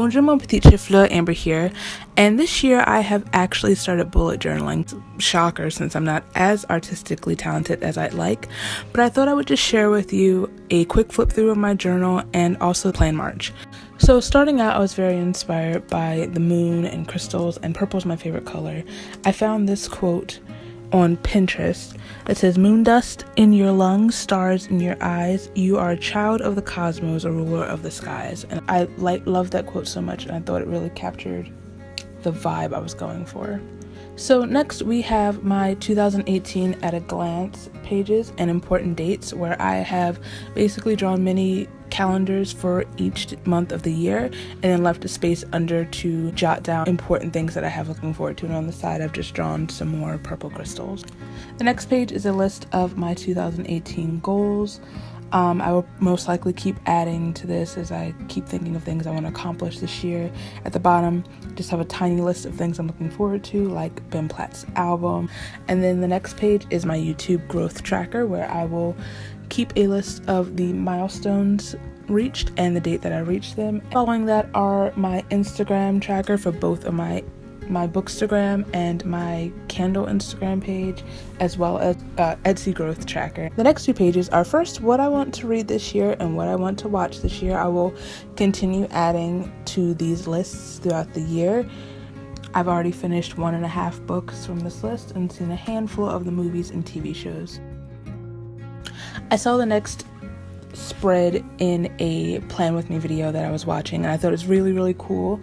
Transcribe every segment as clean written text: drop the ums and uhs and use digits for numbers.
Bonjour mon petit chifleur, Amber here, and this year I have actually started bullet journaling. Shocker, since I'm not as artistically talented as I'd like, but I thought I would just share with you a quick flip through of my journal and also plan March. So starting out, I was very inspired by the moon and crystals, and purple is my favorite color. I found this quote on Pinterest that says, "Moon dust in your lungs, stars in your eyes, you are a child of the cosmos, a ruler of the skies." And I love that quote so much, and I thought it really captured the vibe I was going for. So next we have my 2018 at a glance pages and important dates, where I have basically drawn mini calendars for each month of the year and then left a space under to jot down important things that I have looking forward to. And on the side I've just drawn some more purple crystals. The next page is a list of my 2018 goals. I will most likely keep adding to this as I keep thinking of things I want to accomplish this year. At the bottom, just have a tiny list of things I'm looking forward to, like Ben Platt's album. And then the next page is my YouTube growth tracker, where I will keep a list of the milestones reached and the date that I reached them. Following that are my Instagram tracker for both of my Bookstagram and my Candle Instagram page, as well as Etsy growth tracker. The next two pages are first what I want to read this year and what I want to watch this year. I will continue adding to these lists throughout the year. I've already finished 1.5 books from this list and seen a handful of the movies and TV shows. I saw the next spread in a plan with me video that I was watching, and I thought it was really cool.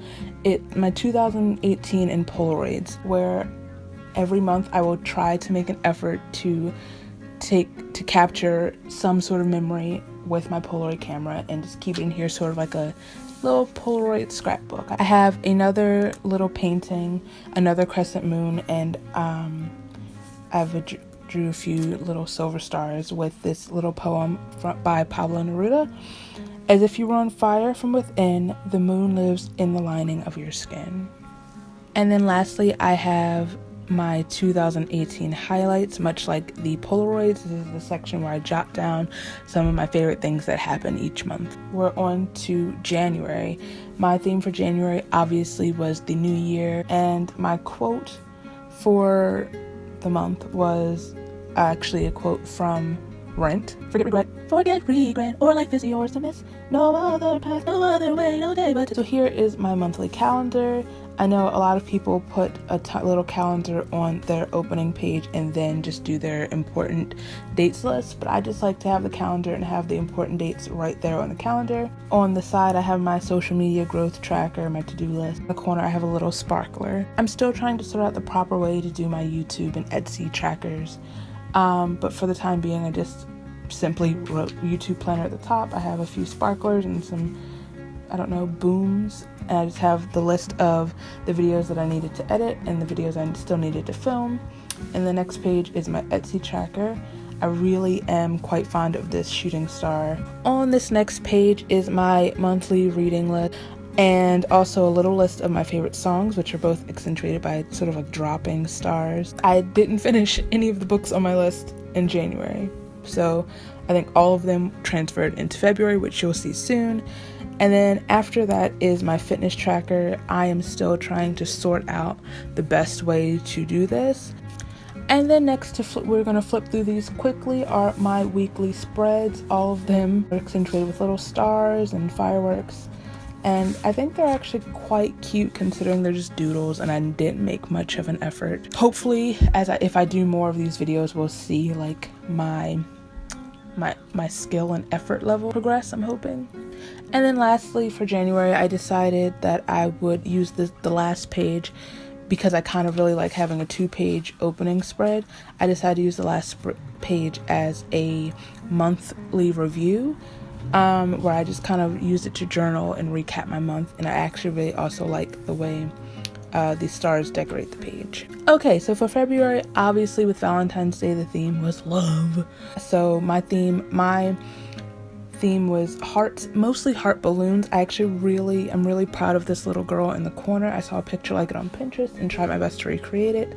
My 2018 in Polaroids, where every month I will try to make an effort to capture some sort of memory with my Polaroid camera and just keep it in here, sort of like a little Polaroid scrapbook. I have another little painting, another crescent moon, and drew a few little silver stars with this little poem by Pablo Neruda. "As if you were on fire from within, the moon lives in the lining of your skin." And then lastly, I have my 2018 highlights. Much like the Polaroids, this is the section where I jot down some of my favorite things that happen each month. We're on to January. My theme for January obviously was the new year, and my quote for the month was actually a quote from Rent. Forget regret, or life is yours to miss. No other path, no other way, no day but to. So here is my monthly calendar. I know a lot of people put a little calendar on their opening page and then just do their important dates list, but I just like to have the calendar and have the important dates right there on the calendar. On the side, I have my social media growth tracker, my to-do list. In the corner, I have a little sparkler. I'm still trying to sort out the proper way to do my YouTube and Etsy trackers, but for the time being, I just simply wrote YouTube planner at the top. I have a few sparklers and some, booms, and I just have the list of the videos that I needed to edit and the videos I still needed to film. And the next page is my Etsy tracker. I really am quite fond of this shooting star. On this next page is my monthly reading list, and also a little list of my favorite songs, which are both accentuated by sort of like dropping stars. I didn't finish any of the books on my list in January, so I think all of them transferred into February, which you'll see soon. And then after that is my fitness tracker. I am still trying to sort out the best way to do this. And then next we're going to flip through these quickly, are my weekly spreads. All of them are accentuated with little stars and fireworks. And I think they're actually quite cute considering they're just doodles and I didn't make much of an effort. Hopefully, if I do more of these videos, we'll see like my skill and effort level progress, I'm hoping. And then lastly, for January, I decided that I would use the last page because I kind of really like having a 2-page opening spread. I decided to use the last page as a monthly review, where I just kind of used it to journal and recap my month. And I actually really also like the way the stars decorate the page. Okay, so for February, obviously with Valentine's Day, the theme was love. So my theme was hearts, mostly heart balloons. I'm really proud of this little girl in the corner. I saw a picture like it on Pinterest and tried my best to recreate it.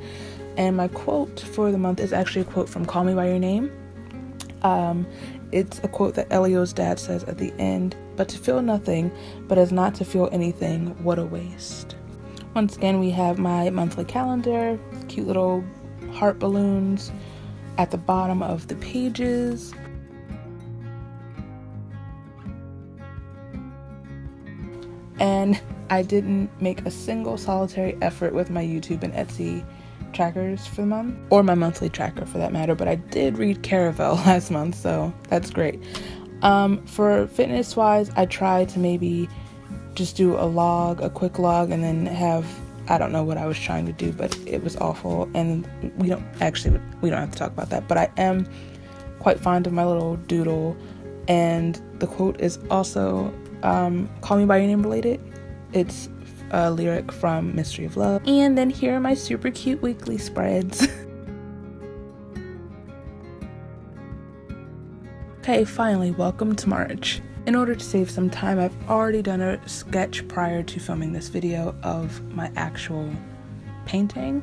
And my quote for the month is actually a quote from Call Me By Your Name. It's a quote that Elio's dad says at the end, but to feel nothing, but as not to feel anything, what a waste. Once again, we have my monthly calendar, cute little heart balloons at the bottom of the pages. And I didn't make a single solitary effort with my YouTube and Etsy trackers for the month, or my monthly tracker for that matter, but I did read Caravel last month, so that's great. For fitness wise, I tried to maybe just do a quick log, and then I don't know what I was trying to do, but it was awful, and we don't have to talk about that, but I am quite fond of my little doodle, and the quote is also, call me by your name related. It's a lyric from Mystery of Love. And then here are my super cute weekly spreads. Okay, finally, welcome to March. In order to save some time, I've already done a sketch prior to filming this video of my actual painting,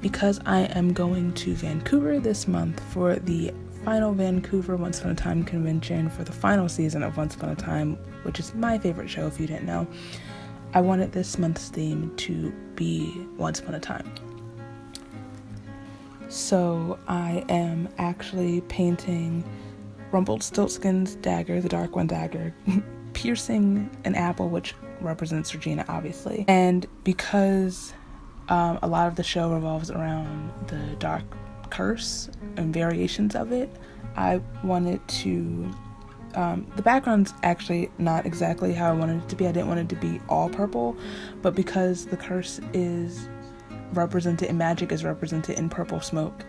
because I am going to Vancouver this month for the final Vancouver Once Upon a Time convention for the final season of Once Upon a Time, which is my favorite show if you didn't know. I wanted this month's theme to be Once Upon a Time. So I am actually painting Rumpelstiltskin's dagger, the dark one dagger, piercing an apple, which represents Regina, obviously. And because a lot of the show revolves around the dark curse and variations of it, I wanted to the background's actually not exactly how I wanted it to be. I didn't want it to be all purple, but because the curse is represented and magic is represented in purple smoke,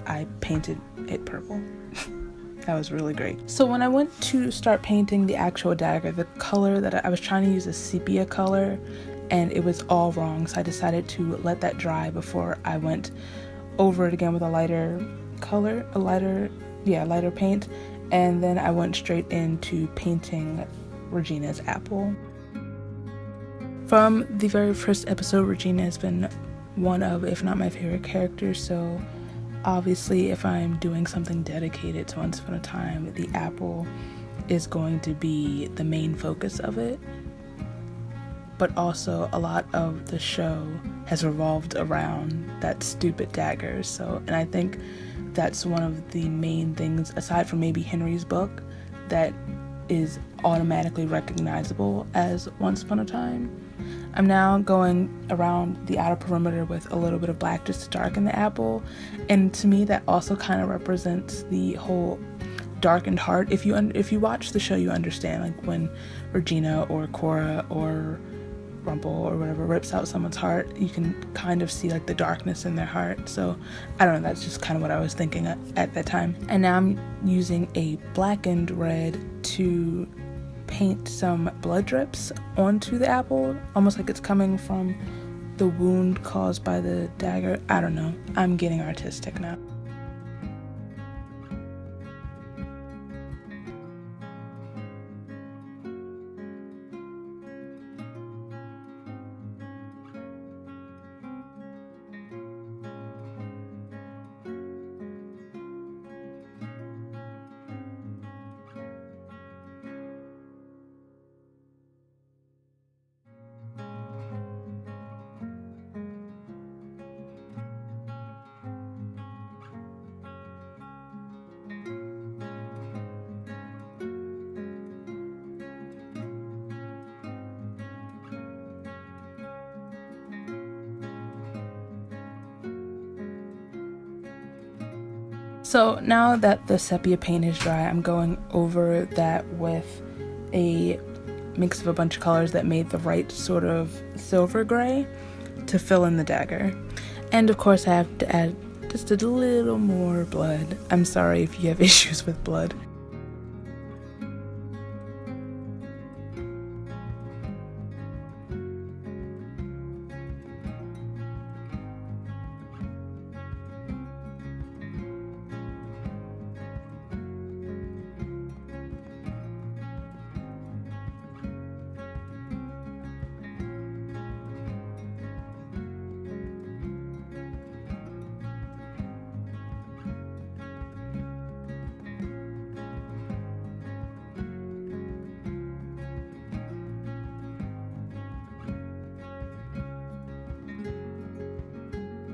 I painted it purple. That was really great. So when I went to start painting the actual dagger, the color that I was trying to use a sepia color, and it was all wrong, so I decided to let that dry before I went over it again with a lighter color, lighter paint, and then I went straight into painting Regina's apple. From the very first episode, Regina has been one of, if not my favorite characters, so obviously if I'm doing something dedicated to Once Upon a Time, the apple is going to be the main focus of it. But also a lot of the show has revolved around that stupid dagger, and I think that's one of the main things, aside from maybe Henry's book, that is automatically recognizable as Once Upon a Time. I'm now going around the outer perimeter with a little bit of black just to darken the apple, and to me that also kind of represents the whole darkened heart. If you watch the show, you understand, like when Regina or Cora or Rumple or whatever rips out someone's heart, you can kind of see like the darkness in their heart. So I don't know, that's just kind of what I was thinking at that time. And now I'm using a blackened red to paint some blood drips onto the apple, almost like it's coming from the wound caused by the dagger. I don't know, I'm getting artistic now. So now that the sepia paint is dry, I'm going over that with a mix of a bunch of colors that made the right sort of silver gray to fill in the dagger. And of course I have to add just a little more blood. I'm sorry if you have issues with blood.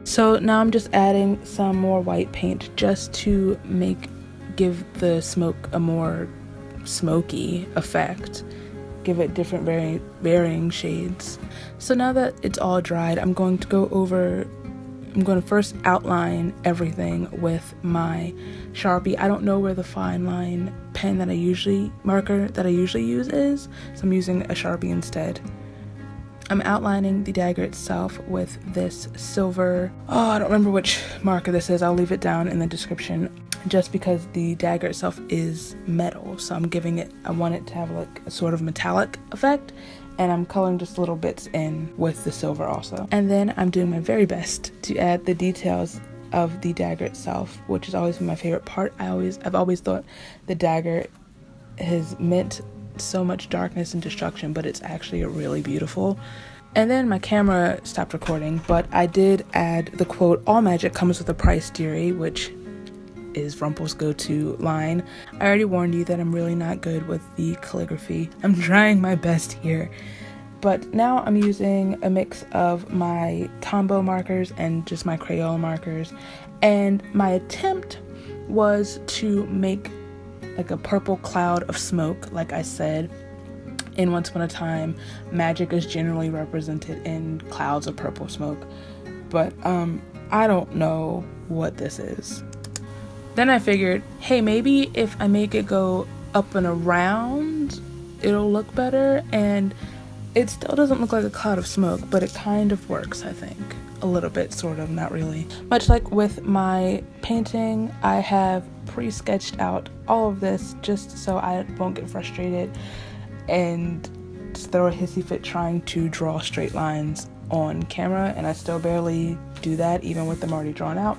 So now I'm just adding some more white paint just to give the smoke a more smoky effect, give it different varying shades. So now that it's all dried, I'm going to first outline everything with my Sharpie. I don't know where the fine line pen marker that I usually use is, so I'm using a Sharpie instead. I'm outlining the dagger itself with this silver, I don't remember which marker this is, I'll leave it down in the description, just because the dagger itself is metal, so I want it to have like a sort of metallic effect, and I'm coloring just little bits in with the silver also. And then I'm doing my very best to add the details of the dagger itself, which has always been my favorite part. I've always thought the dagger has meant so much darkness and destruction, but it's actually really beautiful. And then my camera stopped recording, but I did add the quote, "All magic comes with a price, dearie," which is Rumple's go-to line. I already warned you that I'm really not good with the calligraphy. I'm trying my best here. But now I'm using a mix of my Tombow markers and just my Crayola markers. And my attempt was to make like a purple cloud of smoke. Like I said, in Once Upon a Time, magic is generally represented in clouds of purple smoke. But I don't know what this is. Then I figured, hey, maybe if I make it go up and around, it'll look better. And it still doesn't look like a cloud of smoke, but it kind of works, I think. A little bit, sort of, not really. Much like with my painting, I have pre-sketched out all of this just so I won't get frustrated and just throw a hissy fit trying to draw straight lines on camera, and I still barely do that even with them already drawn out.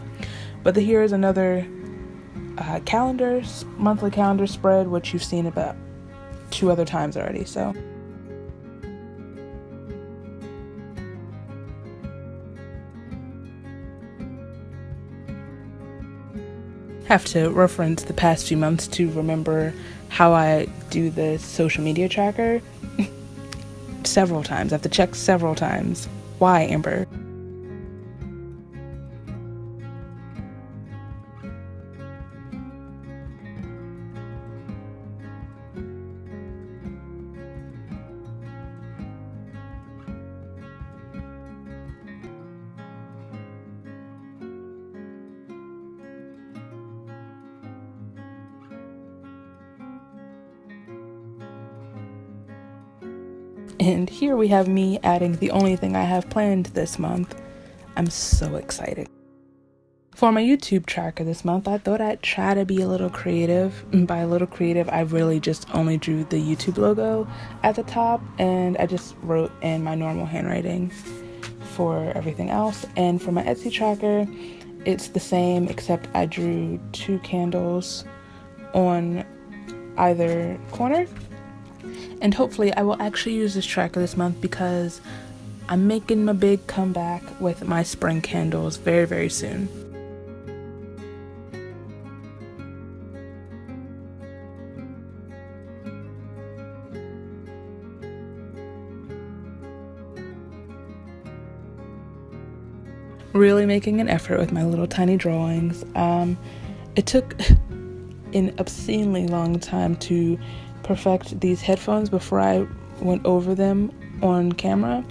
But here is another monthly calendar spread, which you've seen about 2 other times already, so. Have to reference the past few months to remember how I do the social media tracker several times. I have to check several times. Why, Amber? And here we have me adding the only thing I have planned this month. I'm so excited. For my YouTube tracker this month, I thought I'd try to be a little creative. And by a little creative, I really just only drew the YouTube logo at the top, and I just wrote in my normal handwriting for everything else. And for my Etsy tracker, it's the same, except I drew 2 candles on either corner. And hopefully I will actually use this tracker this month because I'm making my big comeback with my spring candles very, very soon. Really making an effort with my little tiny drawings. It took an obscenely long time to perfect these headphones before I went over them on camera,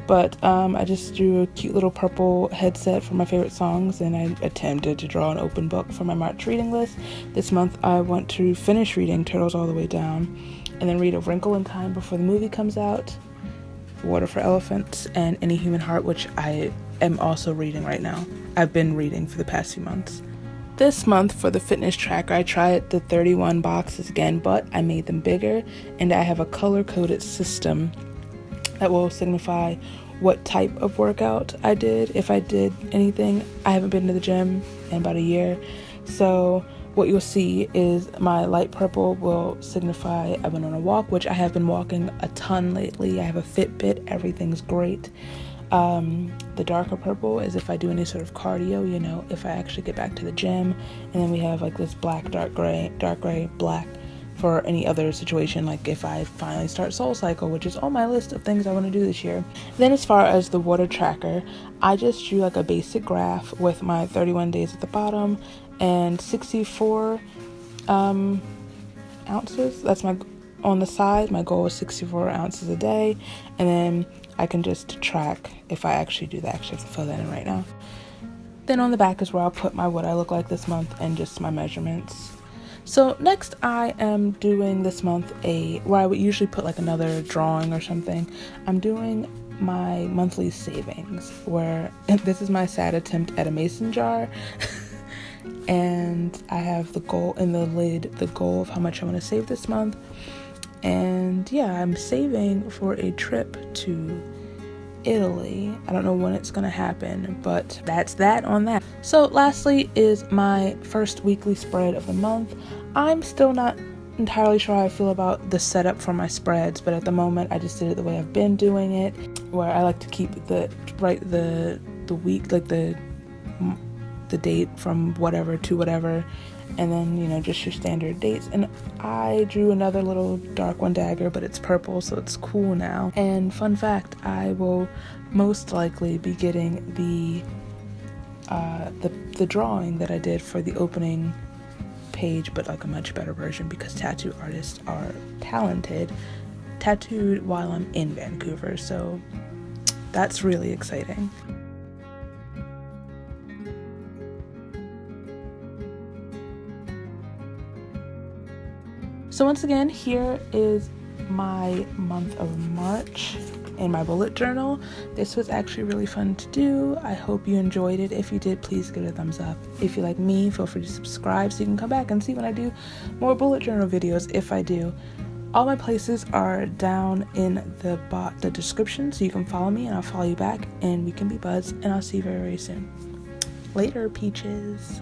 but I just drew a cute little purple headset for my favorite songs, and I attempted to draw an open book for my March reading list. This month I want to finish reading Turtles All the Way Down, and then read A Wrinkle in Time before the movie comes out, Water for Elephants, and Any Human Heart, which I am also reading right now. I've been reading for the past few months. This month for the fitness tracker, I tried the 31 boxes again, but I made them bigger, and I have a color-coded system that will signify what type of workout I did, if I did anything. I haven't been to the gym in about a year, so what you'll see is my light purple will signify I went on a walk, which I have been walking a ton lately. I have a Fitbit, everything's great. The darker purple is if I do any sort of cardio, you know, if I actually get back to the gym. And then we have like this black, dark gray, black for any other situation, like if I finally start Soul Cycle, which is on my list of things I want to do this year. Then as far as the water tracker, I just drew like a basic graph with my 31 days at the bottom and 64 ounces. That's my on the side. My goal is 64 ounces a day, and then I can just track if I actually do that. I actually have to fill that in right now. Then on the back is where I'll put my what I look like this month and just my measurements. So next I am doing this month where I would usually put like another drawing or something. I'm doing my monthly savings, where this is my sad attempt at a mason jar. And I have the goal in the lid, the goal of how much I want to save this month. And yeah, I'm saving for a trip to Italy. I don't know when it's gonna happen, but that's that on that. So lastly is my first weekly spread of the month. I'm still not entirely sure how I feel about the setup for my spreads, but at the moment I just did it the way I've been doing it, where I like to keep the week, like the date from whatever to whatever, and then, you know, just your standard dates. And I drew another little dark one dagger, but it's purple, so it's cool now. And fun fact, I will most likely be getting the drawing that I did for the opening page, but like a much better version, because tattoo artists are talented, tattooed while I'm in Vancouver, so that's really exciting. So once again, here is my month of March in my bullet journal. This was actually really fun to do. I hope you enjoyed it. If you did, please give it a thumbs up. If you like me, feel free to subscribe so you can come back and see when I do more bullet journal videos, if I do. All my places are down in the description, so you can follow me and I'll follow you back, and we can be buds, and I'll see you very, very soon. Later, peaches.